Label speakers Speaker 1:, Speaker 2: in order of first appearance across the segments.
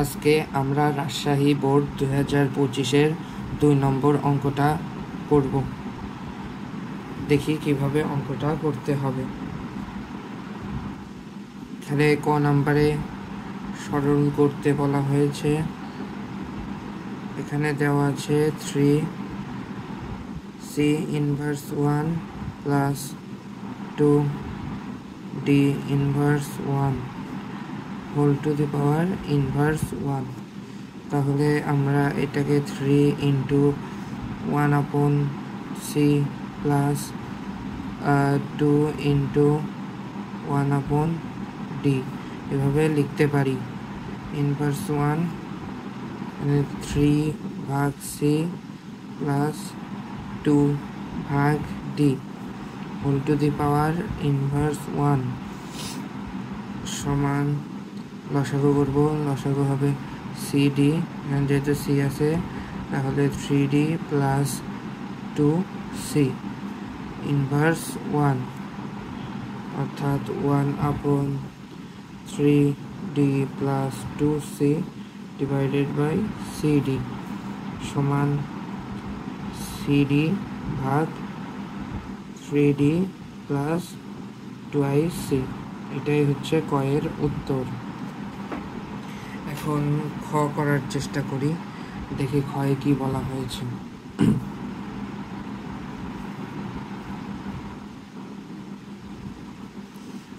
Speaker 1: আজকে আমরা রাজশাহী বোর্ড 2025-এর 2 নম্বর অঙ্কটা করব। দেখি কিভাবে অঙ্কটা করতে হবে। এখানে ক নাম্বারে সরল করতে বলা হয়েছে। এখানে দেওয়া আছে 3c inverse 1 plus 2d inverse 1 whole to the power inverse 1। তাহলে আমরা এটাকে 3 into 1/c plus 2 into 1/d এভাবে লিখতে পারি। ইনভার্স 1 মানে 3/c plus 2/d whole to the power inverse 1 সমান লসাগু করব। লসাগু হবে cd, যেহেতু c আছে তাহলে 3d প্লাস 2c ইনভার্স 1 অর্থাৎ 1/3d plus 2c divided by cd সমান cd ভাগ 3d প্লাস 2c। এটাই হচ্ছে ক এর উত্তর। এখন খ করার চেষ্টা করি, দেখি খয়ে কি বলা হয়েছে।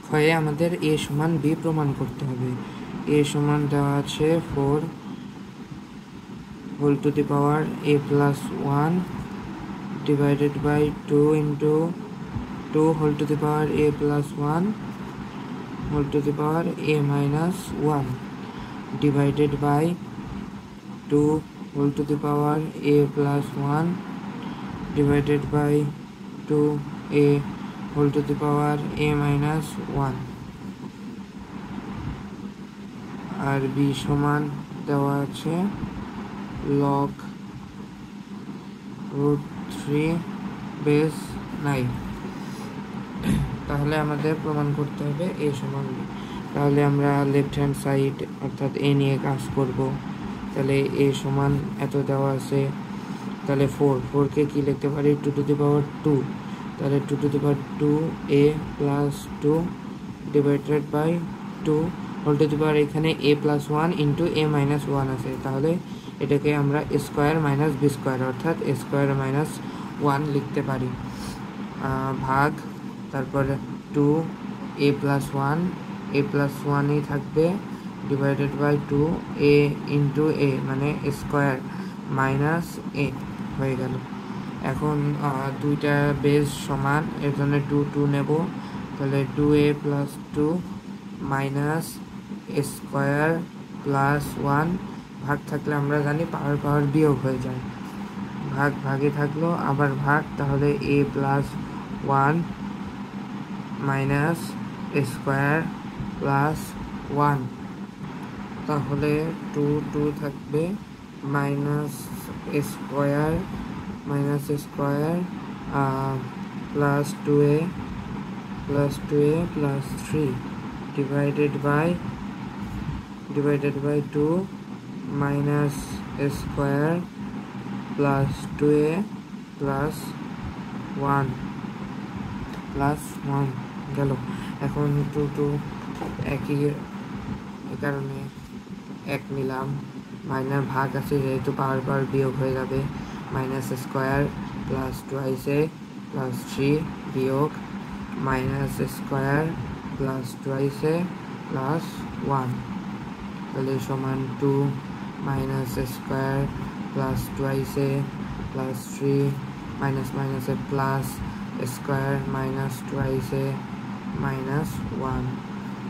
Speaker 1: খয়ে আমাদের a সমান b প্রমাণ করতে হবে। a সমান দেওয়া আছে 4 whole to the power a plus 1 divided by 2 into 2 whole to the power a plus 1 whole to the power a minus 1 divided by 2 whole to the power a plus 1 divided by 2a whole to the power a minus 1 আর b সমান দেওয়া আছে log √3 base 9। তাহলে আমাদের প্রমাণ করতে হবে a সমান b। তাহলে আমরা লেফট হ্যান্ড সাইড অর্থাৎ a নিয়ে কাজ করব। তাহলে a সমান এত দেওয়া আছে, তাহলে 4কে কি লিখতে পারি 2 টু দি পাওয়ার 2। তাহলে 2 to the power 2a plus 2 divided by 2 whole to the power এখানে a plus 1 into a minus 1 আছে। তাহলে এটাকে আমরা স্কোয়ার মাইনাস বি স্কোয়ার অর্থাৎ স্কোয়ার মাইনাস 1 লিখতে পারি। ভাগ তারপরে 2a প্লাস 1 a প্লাস 1ই থাকবে divided by 2a into a মানে স্কোয়ার মাইনাস a হয়ে গেল। এখন দুইটা বেস সমান, এর জন্য 2 নেব। তাহলে 2a plus 2 minus square plus 1 ভাগ থাকলে আমরা জানি পাওয়ার বিয়োগ হয়ে যায়। ভাগ ভাগে থাকলো আবার ভাগ, তাহলে a plus 1 minus square plus 1 তাহলে 2 থাকবে minus square plus 2a plus 3 divided by 2 minus square plus 2a plus 1 গেল। এখন 2 একই কারণে এক নিলাম, মাইনাস ভাগ আছে যেহেতু পাওয়ার বিয়োগ হয়ে যাবে। Minus square plus 2a plus 3 বিয়োগ minus square plus 2a plus 1 তাহলে সমান 2 minus square plus 2a plus 3 minus মাইনাসে plus square minus 2a minus 1।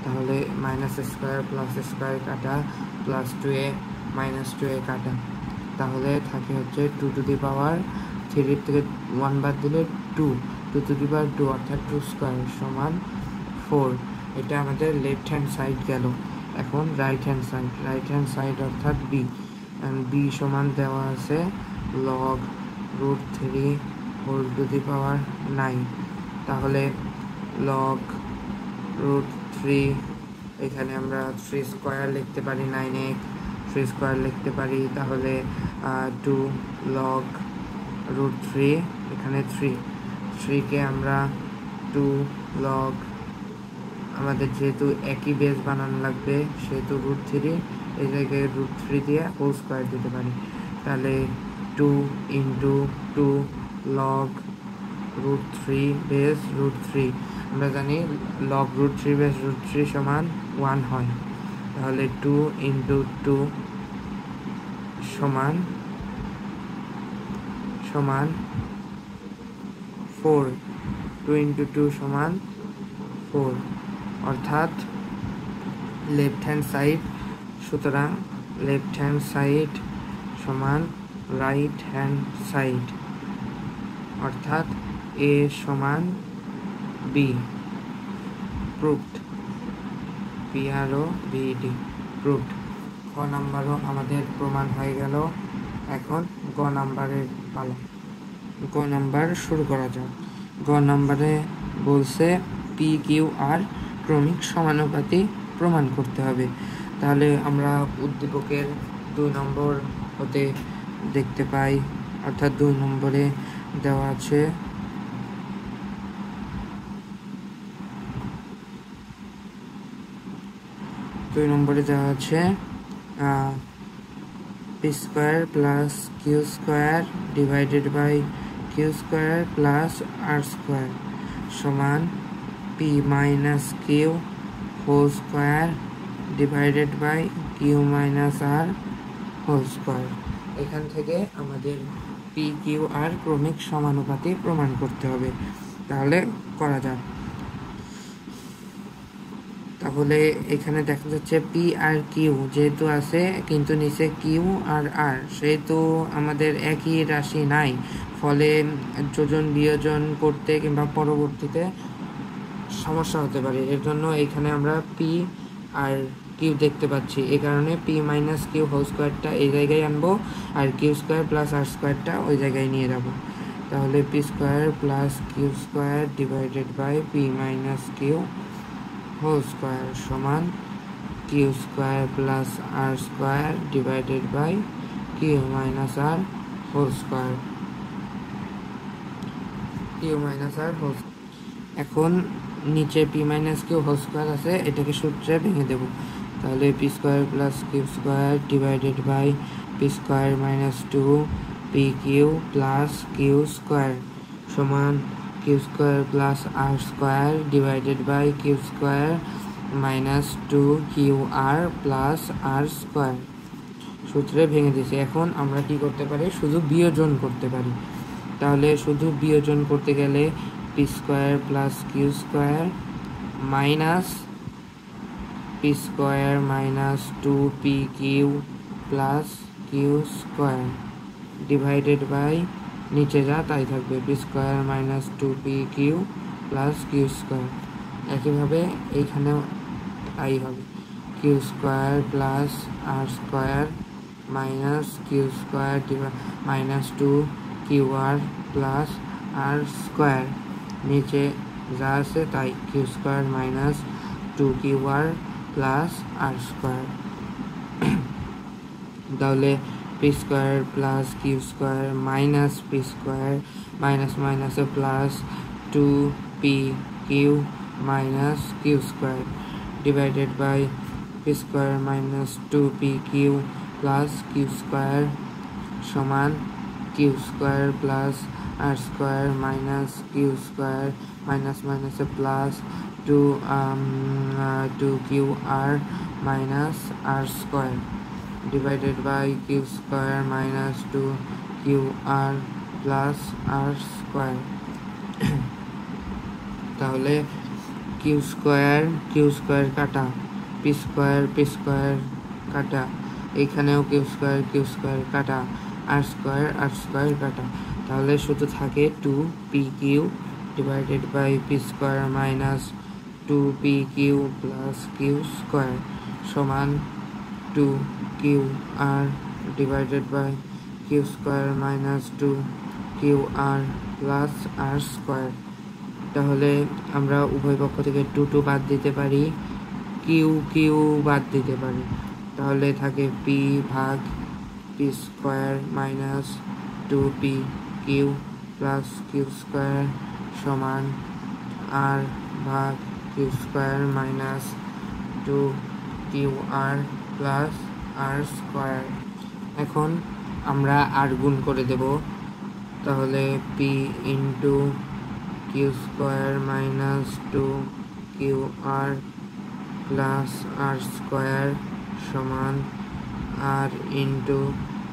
Speaker 1: তাহলে মাইনাস স্কোয়ার প্লাস স্কোয়ার কাটা প্লাস 2a মাইনাস 2a কাটা, তাহলে থাকে হচ্ছে 2 টু দি পাওয়ার 3 থেকে 1 বাদ দিলে 2 টু দি পাওয়ার 2 অর্থাৎ 2 স্কোয়ার সমান 4। এটা আমাদের লেফট হ্যান্ড সাইড গেল। এখন রাইট হ্যান্ড সাইড অর্থাৎ b সমান দেওয়া আছে log √3 হোল টু দি পাওয়ার 9। তাহলে log √3 এখানে আমরা 3 স্কোয়ার লিখতে পারি 9x 3 স্কোয়ার লিখতে পারি, তাহলে 2 log √3, এখানে 3কে আমরা 2 log, আমাদের যেহেতু একই বেস বানানো লাগবে সেহেতু √3 এই জায়গায় √3 দিয়ে হোল স্কোয়ার দিতে পারি, তাহলে 2 × 2 log √3 বেস √3, আমরা জানি log √3 বেস √3 সমান 1 হয়, তাহলে 2 × 2 সমান 4, 2 × 2 সমান 4, অর্থাৎ লেফট হ্যান্ড সাইড, সুতরাং লেফট হ্যান্ড সাইড সমান রাইট হ্যান্ড সাইড, অর্থাৎ A সমান B, প্রুভড, PROVED, প্রুভড। খ নাম্বারও আমাদের প্রমাণ হয়ে গেল। এখন গ নাম্বারের পালা। গ নাম্বার শুরু করা যাক। গ নাম্বারে বলছে PQR ক্রমিক সমানুপাতি প্রমাণ করতে হবে। তাহলে আমরা উদ্দীপকের 2 নম্বর হতে দেখতে পাই, অর্থাৎ 2 নম্বরে দেওয়া আছে p square plus q square divided by q square plus r square সমান p minus Q whole square divided by Q minus R whole square. এখান থেকে আমাদের PQR ক্রমিক সমানুপাতি প্রমাণ করতে হবে। তাহলে করা যাক। তাহলে এখানে দেখা যাচ্ছে পি আর কিউ যেহেতু আছে কিন্তু নিচে কিউ আর আর, সেহেতু আমাদের একই রাশি নাই, ফলে যোজন বিয়োজন করতে কিংবা পরবর্তীতে সমস্যা হতে পারে। এর জন্য এখানে আমরা পি আর কিউ দেখতে পাচ্ছি, এই কারণে পি মাইনাস কিউ হোল স্কোয়ারটা এই জায়গায় আনবো আর কিউ স্কোয়ার প্লাস আর স্কোয়ারটা ওই জায়গায় নিয়ে যাব। তাহলে P square plus Q square divided by P minus Q whole square সমান Q square plus R square divided by Q minus R whole square, Q minus R whole. এখন নিচে P minus Q whole square আছে, এটাকে সূত্রে ভেঙে দেব। তাহলে P square plus Q square divided by P square minus 2 P Q plus Q square সমান Q square plus R square divided by Q square minus 2 Q R plus R square, সূত্রে ভেঙে দিয়েছি। এখন আমরা কি করতে পারি, শুধু বিয়োজন করতে পারি। তাহলে শুধু বিয়োজন করতে গেলে P square plus Q square minus P square minus 2 P Q plus Q square divided by নিচে যা তাই থাকবে P square minus 2 P Q plus Q square. একইভাবে এইখানেও তাই হবে, কিউ স্কোয়ার প্লাস আর square minus Q square minus 2 Q R plus আর square, নিচে যা আছে তাই Q square minus 2 Q R plus আর স্কোয়ার। তাহলে P square plus Q square minus P square minus মাইনাসে plus 2 P Q minus Q square divided by P square minus 2 P Q plus Q square সমান Q square plus আর square minus Q square minus মাইনাসে plus 2 Q R minus R square divided by Q square minus 2 Q R plus R square. তাহলে Q square কাটা, P square কাটা, এইখানেও Q square কাটা, আর square কাটা। তাহলে শুধু থাকে 2 P q divided by P square minus 2 P Q plus Q square সমান 2 Q r divided by Q square minus 2 Q R plus R square. তাহলে আমরা উভয় পক্ষ থেকে 2 বাদ দিতে পারি, কিউ বাদ দিতে পারি। তাহলে থাকে পি ভাগ P square minus 2p Q plus Q square সমান আর ভাগ Q square minus 2qr plus আর স্কোয়ার। এখন আমরা আর গুণ করে দেব, তাহলে P into Q square minus 2qr plus আর স্কোয়ার সমান R into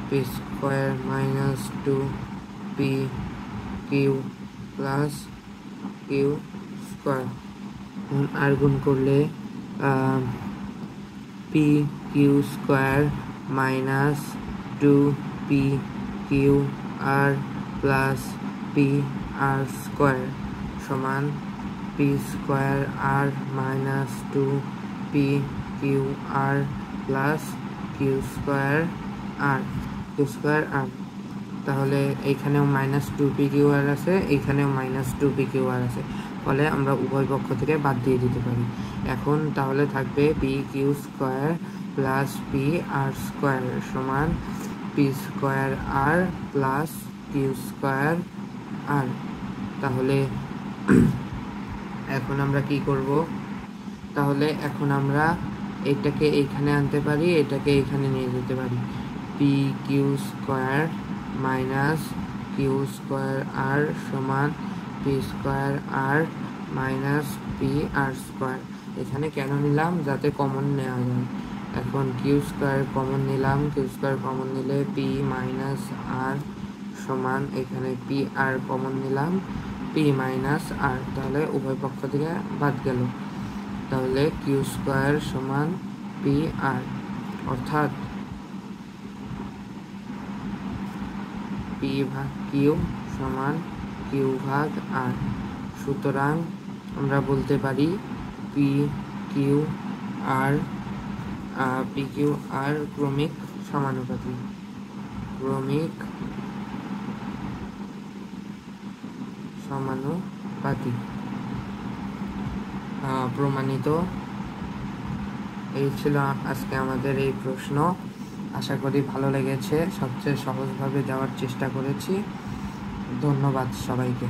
Speaker 1: P square minus 2p Q plus Q square. আর গুণ করলে P Q square minus 2p Q আর প্লাস পি আর স্কোয়ার সমান P square R minus 2p Q আর plus Q square R তাহলে এইখানেও minus 2p Q আর আছে, এইখানেও minus 2p Q আর আছে, ফলে আমরা উভয় পক্ষ থেকে বাদ দিয়ে দিতে পারি। এখন তাহলে থাকবে P Q square plus P R square সমান P square R plus Q square R. তাহলে এখন আমরা কি করব, তাহলে এখন আমরা এটাকে এইখানে আনতে পারি, এটাকে এইখানে নিয়ে যেতে পারি। P Q square minus Q square R সমান P square R minus P R square. এখানে কেন নিলাম, যাতে কমন নেওয়া যায়। এখন কিউ স্কোয়ার কমন নিলাম, কিউ স্কোয়ার কমন নিলে পি মাইনাস আর সমান এখানে পি আর কমন নিলাম পি মাইনাস আর, তাহলে উভয় পক্ষ থেকে বাদ গেল। তাহলে কিউ স্কোয়ার সমান পি আর, অর্থাৎ পি ভাগ কিউ সমান কিউ ভাগ আর। সুতরাং আমরা বলতে পারি পি কিউ আর ক্রমিক সমানুপাতিক প্রমাণিত। এই ছিল আজকে আমাদের এই প্রশ্ন। আশা করি ভালো লেগেছে, সবচেয়ে সহজভাবে দেওয়ার চেষ্টা করেছি। ধন্যবাদ সবাইকে।